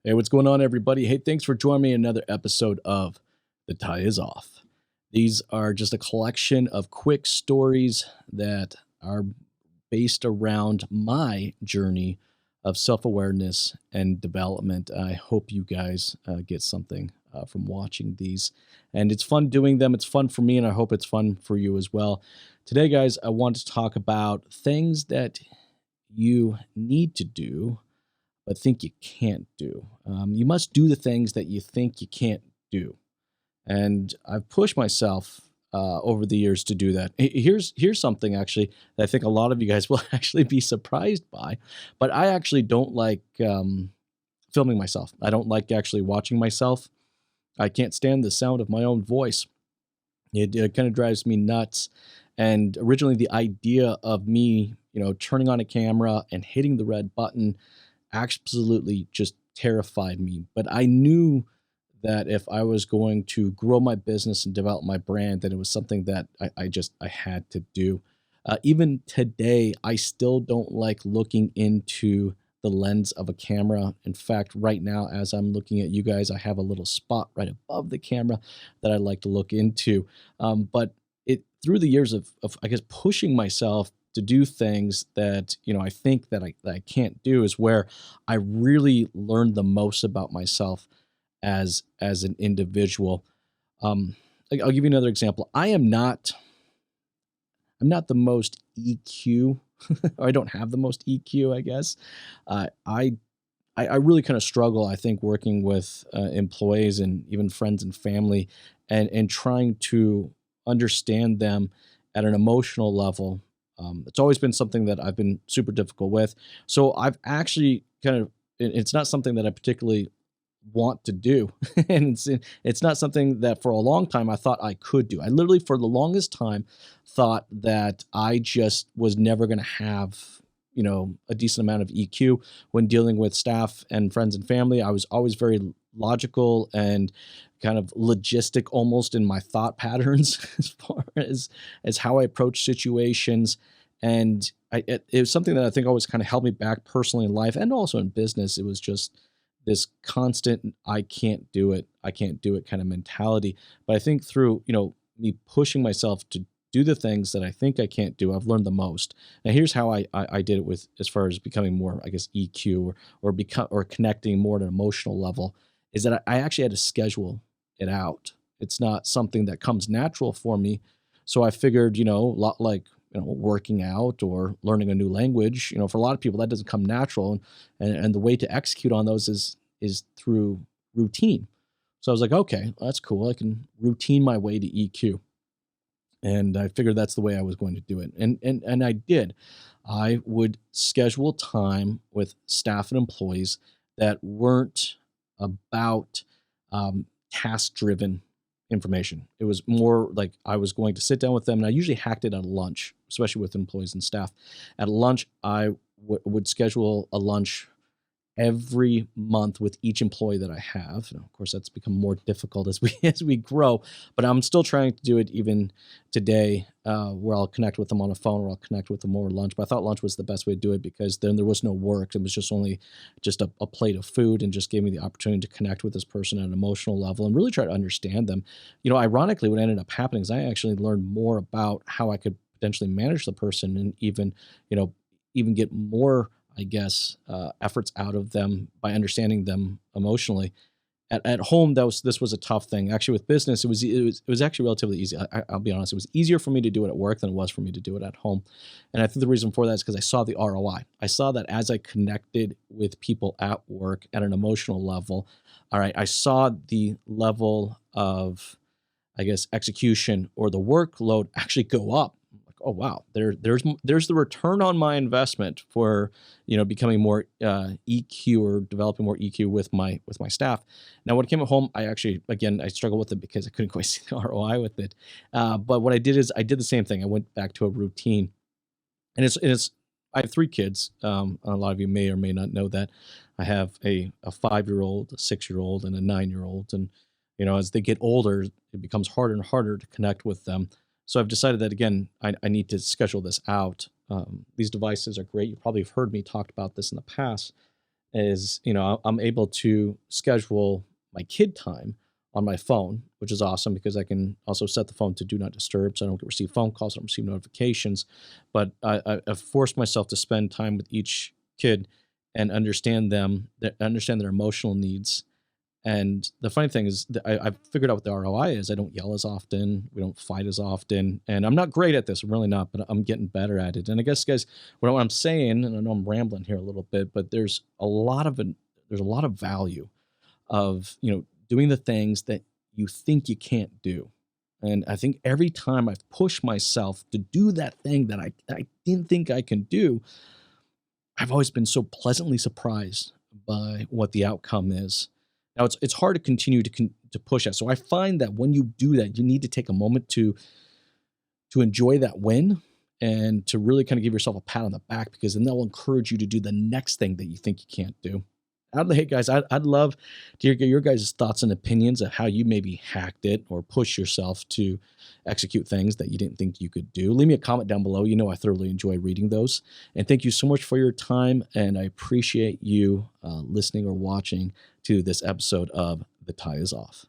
Hey, what's going on, everybody? Hey, thanks for joining me in another episode of The Tie Is Off. These are just a collection of quick stories that are based around my journey of self awareness and development. I hope you guys get something from watching these. And it's fun doing them. It's fun for me, and I hope it's fun for you as well. Today, guys, I want to talk about things that you need to do but think you can't do. You must do the things that you think you can't do. And I've pushed myself over the years to do that. Here's something actually that I think a lot of you guys will actually be surprised by, but I actually don't like filming myself. I don't like actually watching myself. I can't stand the sound of my own voice. It kind of drives me nuts. And originally, the idea of me, turning on a camera and hitting the red button absolutely just terrified me. But I knew that if I was going to grow my business and develop my brand, that it was something that I had to do. Even today, I still don't like looking into the lens of a camera. In fact, right now, as I'm looking at you guys, I have a little spot right above the camera that I like to look into. But it through the years of I guess pushing myself to do things that I think that I can't do is where I really learned the most about myself as an individual. I'll give you another example. I'm not the most EQ, or I don't have the most EQ, I guess. I really kind of struggle, I think, working with employees and even friends and family, and trying to understand them at an emotional level. It's always been something that I've been super difficult with. So I've actually kind of, it's not something that I particularly want to do. And it's not something that for a long time I thought I could do. I literally, for the longest time, thought that I just was never going to have, a decent amount of EQ when dealing with staff and friends and family. I was always very logical and kind of logistic almost in my thought patterns as far as how I approach situations. And it was something that I think always kind of held me back personally in life and also in business. It was just this constant I can't do it kind of mentality. But I think through me pushing myself to do the things that I think I can't do, I've learned the most. Now here's how I did it with, as far as becoming more, I guess, EQ, or connecting more at an emotional level, is that I actually had to schedule it out. It's not something that comes natural for me. So I figured, a lot like working out or learning a new language. For a lot of people that doesn't come natural, and the way to execute on those is through routine. So I was like, okay, well, that's cool. I can routine my way to EQ, and I figured that's the way I was going to do it, and I did. I would schedule time with staff and employees that weren't about task driven information. It was more like I was going to sit down with them, and I usually hacked it at lunch, especially with employees and staff. At lunch, I would schedule a lunch every month with each employee that I have. And of course, that's become more difficult as we as we grow, but I'm still trying to do it even today, where I'll connect with them on a phone, or I'll connect with them over lunch. But I thought lunch was the best way to do it, because then there was no work. It was just only just a plate of food, and just gave me the opportunity to connect with this person at an emotional level and really try to understand them. Ironically, what ended up happening is I actually learned more about how I could potentially manage the person, and even get more, I guess, efforts out of them by understanding them emotionally. At home, this was a tough thing. Actually, with business, it was actually relatively easy. I'll be honest; it was easier for me to do it at work than it was for me to do it at home. And I think the reason for that is because I saw the ROI. I saw that as I connected with people at work at an emotional level, all right, I saw the level of, I guess, execution or the workload actually go up. Like, oh wow, there's the return on my investment for becoming more EQ, or developing more EQ with my staff. Now, when I came at home, I struggled with it because I couldn't quite see the ROI with it. But what I did is I did the same thing. I went back to a routine, and it's I have three kids. A lot of you may or may not know that I have a 5-year old, a 6-year old, and a 9-year old, and as they get older, it becomes harder and harder to connect with them. So I've decided that, again, I need to schedule this out. These devices are great. You probably have heard me talk about this in the past, is, I'm able to schedule my kid time on my phone, which is awesome because I can also set the phone to do not disturb so I don't get receive phone calls, I don't receive notifications. But I've forced myself to spend time with each kid and understand their emotional needs. And the funny thing is that I've figured out what the ROI is. I don't yell as often. We don't fight as often. And I'm not great at this. I'm really not, but I'm getting better at it. And I guess, guys, what I'm saying, and I know I'm rambling here a little bit, but there's a lot of value of, doing the things that you think you can't do. And I think every time I've pushed myself to do that thing that I didn't think I can do, I've always been so pleasantly surprised by what the outcome is. Now it's hard to continue to push that. So I find that when you do that, you need to take a moment to enjoy that win and to really kind of give yourself a pat on the back because then that will encourage you to do the next thing that you think you can't do. Hey guys, I'd love to hear your guys' thoughts and opinions of how you maybe hacked it or push yourself to execute things that you didn't think you could do. Leave me a comment down below. I thoroughly enjoy reading those. And thank you so much for your time. And I appreciate you listening or watching to this episode of The Tie Is Off.